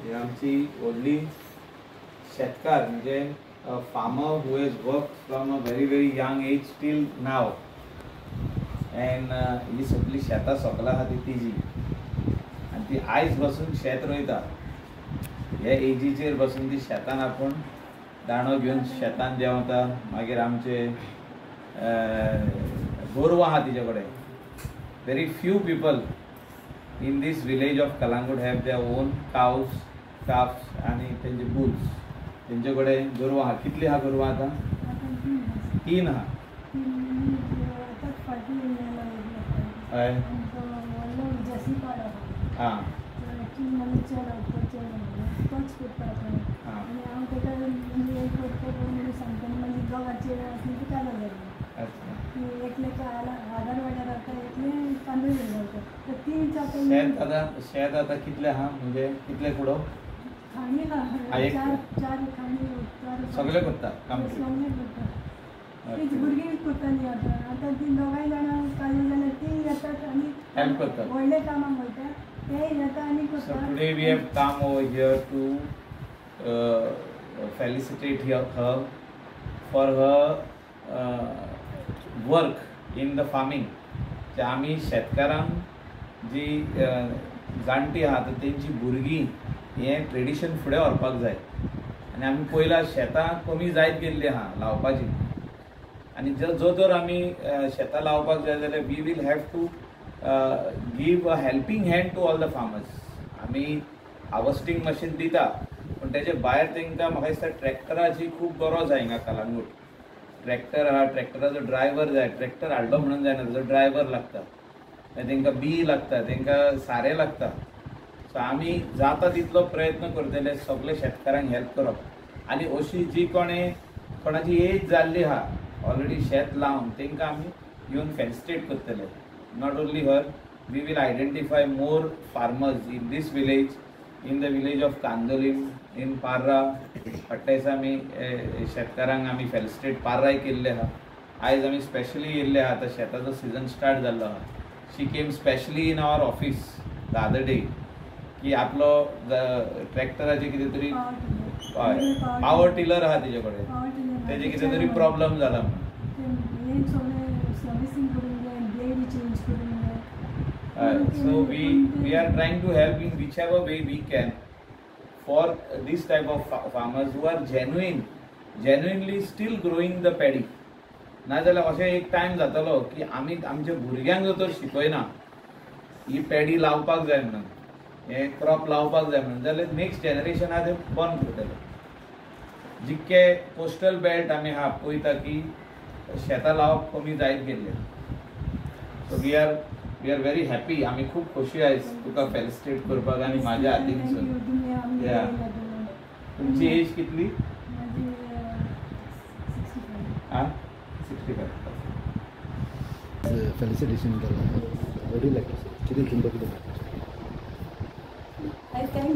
ही आमची व्हडली शेतकार म्हणजे farmer who hedge work from a very young age till now. And he सगळी शेतां सगळा आहा ती तिजी आनी ती आयज बसून शेत रोयता. हे एजीचेर बसून ती शेतान आपूण दाणो घेवन शेतान देंवता. मागीर आमचे गोरवां आहा तिचे कडेन. Very few people in this village of Kalangut have their own cows, calves आणि त्यांचे bulls. त्यांचे कडेन गोरवां आहा. कितली आहा गोरवां आता? 3 आहा. हय. हां. शेत आता कितले आहा म्हणजे कितले कुडो? सगळे करता काम. हेल्प करता. So today we have come over here to felicitate her for her work in the farming. आमी शेतकारांक जी जाणटी आहा तेंची भुरगीं हें ट्रेडिशन फुडें व्हरपाक जाय. आनी आमी पयला शेतां कमी जायत गेल्ली आहा लावपाची. आनी जो जर आमी शेतां लावपाक जाय जाल्यार we will have to give a helping hand to all the farmers. आमी हार्वेस्टिंग मशीन दिता पूण तेजे भायर तांकां म्हाका दिसता ट्रॅक्टराची खूब गरज आहा हिंगा कलांगूट. ट्रॅक्टर आहा, ट्रॅक्टराचो ड्रायव्हर जाय. ट्रॅक्टर हाडलो म्हणून जायना, ताजो ड्रायव्हर लागता. तांकां बी लागता, तांकां सारें लागता. सो आमी जाता तितलो प्रयत्न करतले सगळे शेतकारांक हेल्प करप. आनी अशी जी कोणाची एज जाल्ली आहा ऑलरेडी शेत लावन तांकां आमी येवन फेलिसिटेट करतले. Not only her, we will identify more farmers in this village, in the village of Candolim, in Parra. फाटल्या आमी शेतकारांक आमी फेलिसिटेट पार्राय केल्ले आहा. आयज आमी स्पेशली येयल्ले आहा. आतां शेताचो सिजन स्टार्ट जाल्लो आहा. She came specially in our office the other day की आपलो ट्रॅक्टराचे कितें तरी पावर टिलर आहा तिचे कडेन, तेजे कितें तरी प्रॉब्लम जाला म्हणून. So we are trying to help in whichever way we can for this type of farmers who are genuinely still growing the paddy. नाजाल्यार अशें एक टायम जातलो की आमी आमच्या भुरग्यांक जर शिकयना ही पॅडी लावपाक जाय म्हणून, हे क्रॉप लावपाक जाय म्हणून, जाल्यार नेक्स्ट जनरेशन आहा ते बंद करतले. जितके कोस्टल बेल्ट आमी आहा पळयता की शेतां लावप कमी जायत गेल्ले. So we are very happy. आमी खूब खोशी आयज तुका फेलिसिटेट करपाक आनी म्हाज्या हातीनसून. तुमची एज कितली? 65. Felicitation. What do you like to say? किती तुमचं I thank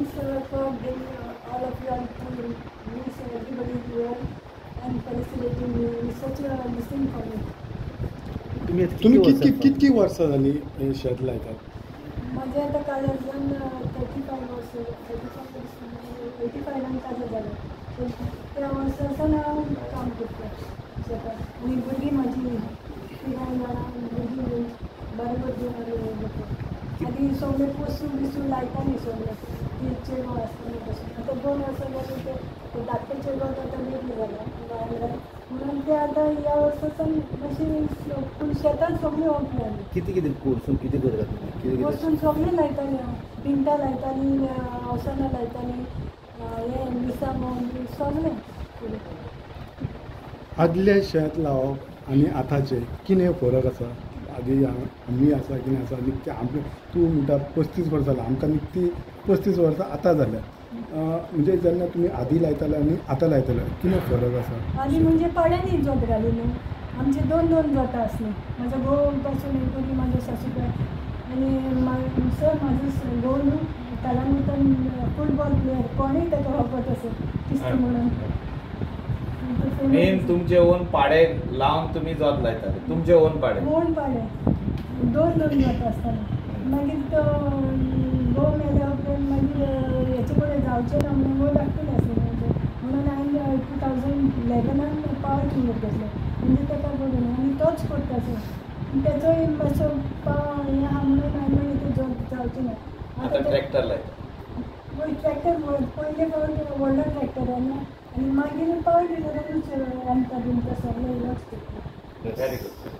for bringing all of you to meet everybody here and felicitating me. It's such a blessing for me. तुम्ही किती वर्ष झाली हे शेत लायतात? माझे आता काय झालं 35 वर्ष 85 काजं झालं. त्या वर्षाचं काम करतात शेतात. आणि भुरगी माझी फिरायला भुरगी बरोबर घेऊन आधी सगळे पोसू लायता नाही सगळे ती चेडवा असताना. आता 2 वर्ष झाले ते धाकटे चेडवा आता वेगळी झाला म्हणून ते आता या वर्षाचं म्हणजे शेतात सगळे ओळखले आले. किती कोर्सून किती करतात? कोर्सून सगळे लायताली, पिंटा लायताली, अवसानं लायताली, हे मिसांग सगळे. आदले शेत लावप आनी आतांचे कितें फरक आसा? आदी आमी आसा कितें आसा निकते आमचे तूं म्हणटा 35 वर्सां जालां, आमकां निकती 35 वर्सां आतां जाल्या. म्हणजे जेन्ना तुमी आदी लायताले आनी आतां लायताले कितें फरक आसा? आदी म्हणजे पाड्यांनी जोत घाली न्हू. आमचे 2 जोतां आसली. म्हाजो घोव पासून येतली म्हाजो सासूबाय आनी म्हाजो घोव न्हू कलांगूटान फुटबॉल प्लेयर, कोणूय ताका वापरता असो किस्ती म्हणून. मेन तुमचे ओन पाडे लावन तुम्ही जोत लायताले, तुमचे ओन पाडे? ओन पाडे 2 जोत आसताले. मागीर तो मेल्या उपरांत मागीर हेचे कडेन जावचें ना म्हणून वयर धाकटलें आसलें म्हणून हांवें 2011 पावर टिलर घेतलो म्हणजे ताका बघून आनी तोच करता सर तेचोय मातसो पावर हें आहा म्हणून हांवें मागीर ते जावचें ना आता ट्रॅक्टर लायता ट्रॅक्टर पयले पावर व्हडलो ट्रॅक्टरान आनी मागीर पावर टिलरानूच रांदता बीन तसो लक्ष व्हेरी गुड